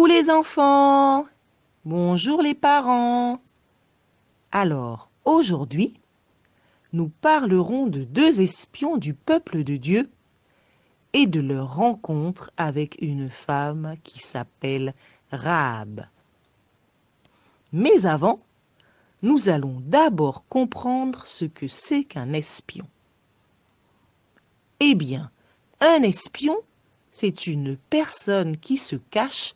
Coucou les enfants! Bonjour les parents! Alors, aujourd'hui, nous parlerons de deux espions du peuple de Dieu et de leur rencontre avec une femme qui s'appelle Rahab. Mais avant, nous allons d'abord comprendre ce que c'est qu'un espion. Eh bien, un espion, c'est une personne qui se cache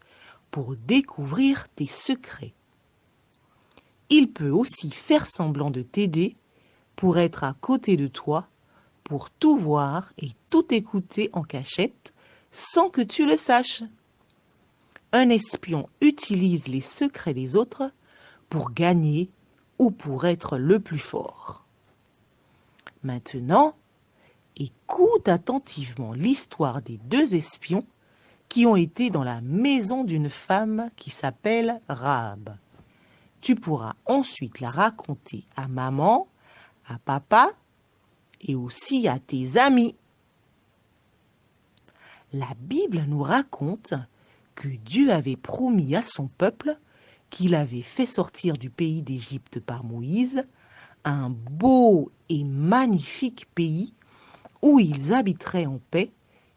pour découvrir tes secrets. Il peut aussi faire semblant de t'aider pour être à côté de toi, pour tout voir et tout écouter en cachette sans que tu le saches. Un espion utilise les secrets des autres pour gagner ou pour être le plus fort. Maintenant, écoute attentivement l'histoire des deux espions qui ont été dans la maison d'une femme qui s'appelle Rahab. Tu pourras ensuite la raconter à maman, à papa et aussi à tes amis. La Bible nous raconte que Dieu avait promis à son peuple qu'il avait fait sortir du pays d'Égypte par Moïse un beau et magnifique pays où ils habiteraient en paix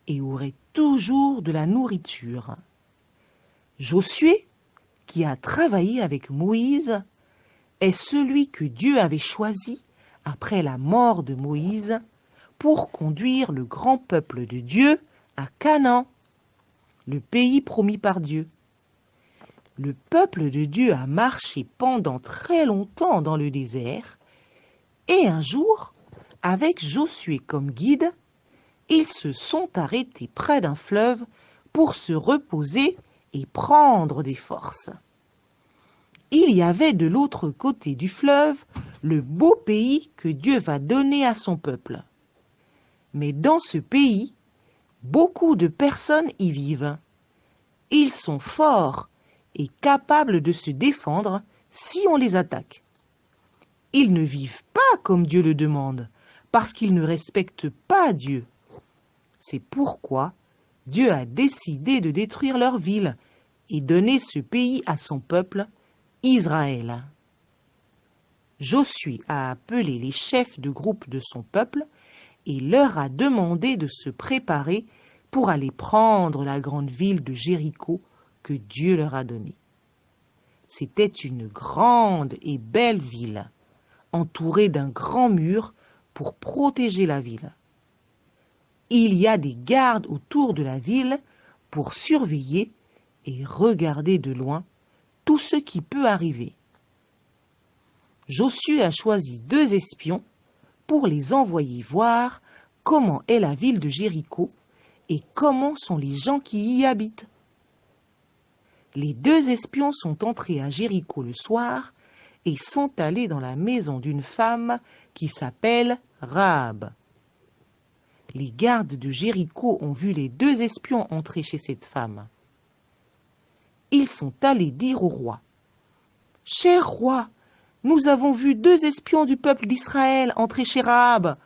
et auraient toujours de la nourriture. Josué, qui a travaillé avec Moïse, est celui que Dieu avait choisi après la mort de Moïse pour conduire le grand peuple de Dieu à Canaan, le pays promis par Dieu. Le peuple de Dieu a marché pendant très longtemps dans le désert et un jour, avec Josué comme guide, ils se sont arrêtés près d'un fleuve pour se reposer et prendre des forces. Il y avait de l'autre côté du fleuve le beau pays que Dieu va donner à son peuple. Mais dans ce pays, beaucoup de personnes y vivent. Ils sont forts et capables de se défendre si on les attaque. Ils ne vivent pas comme Dieu le demande, parce qu'ils ne respectent pas Dieu. C'est pourquoi Dieu a décidé de détruire leur ville et donner ce pays à son peuple, Israël. Josué a appelé les chefs de groupe de son peuple et leur a demandé de se préparer pour aller prendre la grande ville de Jéricho que Dieu leur a donnée. C'était une grande et belle ville, entourée d'un grand mur pour protéger la ville. Il y a des gardes autour de la ville pour surveiller et regarder de loin tout ce qui peut arriver. Josué a choisi deux espions pour les envoyer voir comment est la ville de Jéricho et comment sont les gens qui y habitent. Les deux espions sont entrés à Jéricho le soir et sont allés dans la maison d'une femme qui s'appelle Rahab. Les gardes de Jéricho ont vu les deux espions entrer chez cette femme. Ils sont allés dire au roi : « Cher roi, nous avons vu deux espions du peuple d'Israël entrer chez Rahab.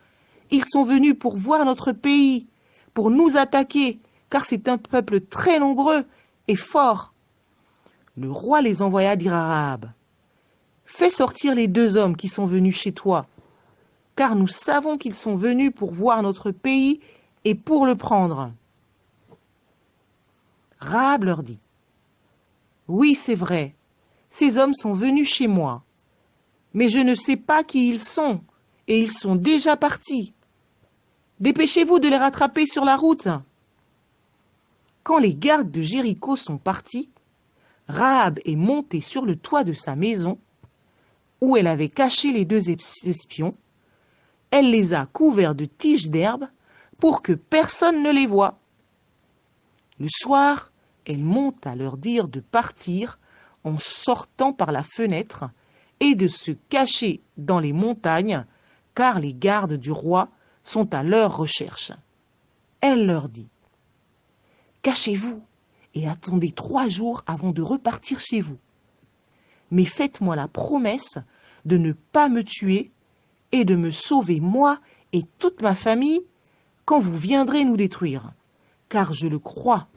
Ils sont venus pour voir notre pays, pour nous attaquer, car c'est un peuple très nombreux et fort. » Le roi les envoya dire à Rahab : « Fais sortir les deux hommes qui sont venus chez toi, car nous savons qu'ils sont venus pour voir notre pays et pour le prendre. » Rahab leur dit : « Oui, c'est vrai, ces hommes sont venus chez moi, mais je ne sais pas qui ils sont, et ils sont déjà partis. Dépêchez-vous de les rattraper sur la route. » Quand les gardes de Jéricho sont partis, Rahab est montée sur le toit de sa maison, où elle avait caché les deux espions. Elle les a couverts de tiges d'herbe pour que personne ne les voie. Le soir, elle monte à leur dire de partir en sortant par la fenêtre et de se cacher dans les montagnes, car les gardes du roi sont à leur recherche. Elle leur dit : « Cachez-vous et attendez 3 jours avant de repartir chez vous. Mais faites-moi la promesse de ne pas me tuer et de me sauver moi et toute ma famille quand vous viendrez nous détruire, car je le crois,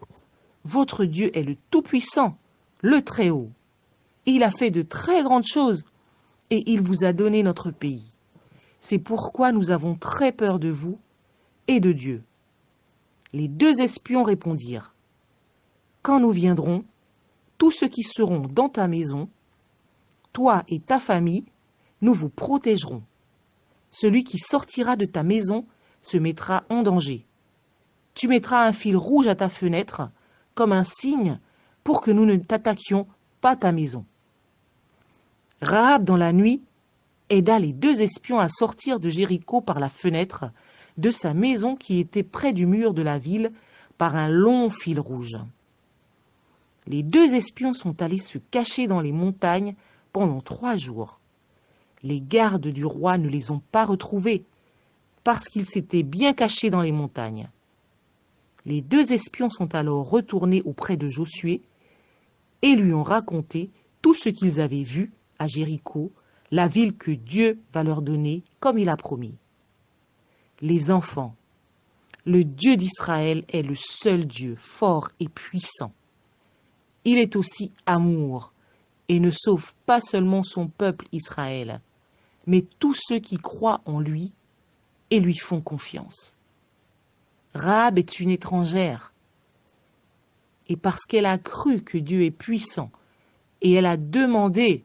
Votre Dieu est le Tout-Puissant, le Très-Haut. Il a fait de très grandes choses et il vous a donné notre pays. C'est pourquoi nous avons très peur de vous et de Dieu. Les deux espions répondirent, quand nous viendrons, tous ceux qui seront dans ta maison, toi et ta famille, nous vous protégerons. Celui qui sortira de ta maison se mettra en danger. Tu mettras un fil rouge à ta fenêtre comme un signe pour que nous ne t'attaquions pas ta maison. Rahab, dans la nuit, aida les deux espions à sortir de Jéricho par la fenêtre de sa maison qui était près du mur de la ville par un long fil rouge. Les deux espions sont allés se cacher dans les montagnes pendant 3 jours. Les gardes du roi ne les ont pas retrouvés parce qu'ils s'étaient bien cachés dans les montagnes. Les deux espions sont alors retournés auprès de Josué et lui ont raconté tout ce qu'ils avaient vu à Jéricho, la ville que Dieu va leur donner comme il a promis. Les enfants, le Dieu d'Israël est le seul Dieu fort et puissant. Il est aussi amour et ne sauve pas seulement son peuple Israël, mais tous ceux qui croient en lui et lui font confiance. Rahab est une étrangère, et parce qu'elle a cru que Dieu est puissant, et elle a demandé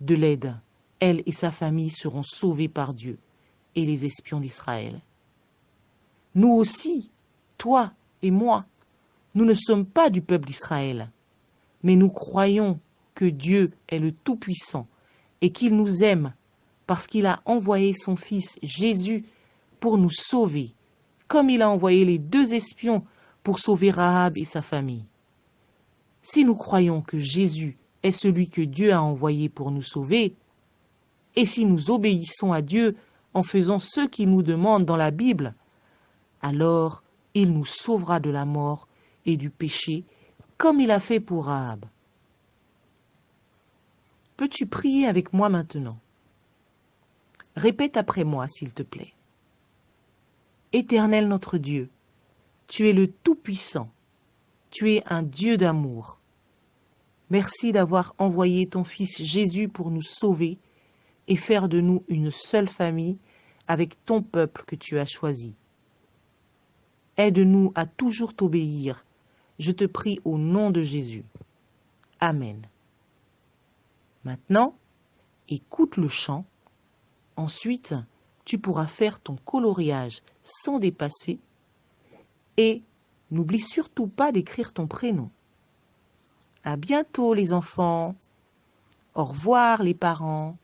de l'aide, elle et sa famille seront sauvés par Dieu et les espions d'Israël. Nous aussi, toi et moi, nous ne sommes pas du peuple d'Israël, mais nous croyons que Dieu est le Tout-Puissant et qu'il nous aime parce qu'il a envoyé son Fils Jésus pour nous sauver, comme il a envoyé les deux espions pour sauver Rahab et sa famille. Si nous croyons que Jésus est celui que Dieu a envoyé pour nous sauver, et si nous obéissons à Dieu en faisant ce qu'il nous demande dans la Bible, alors il nous sauvera de la mort et du péché, comme il a fait pour Rahab. Peux-tu prier avec moi maintenant? Répète après moi, s'il te plaît. Éternel notre Dieu, tu es le Tout-Puissant, tu es un Dieu d'amour. Merci d'avoir envoyé ton Fils Jésus pour nous sauver et faire de nous une seule famille avec ton peuple que tu as choisi. Aide-nous à toujours t'obéir. Je te prie au nom de Jésus. Amen. Maintenant, écoute le chant. Ensuite, tu pourras faire ton coloriage sans dépasser et n'oublie surtout pas d'écrire ton prénom. À bientôt les enfants. Au revoir les parents.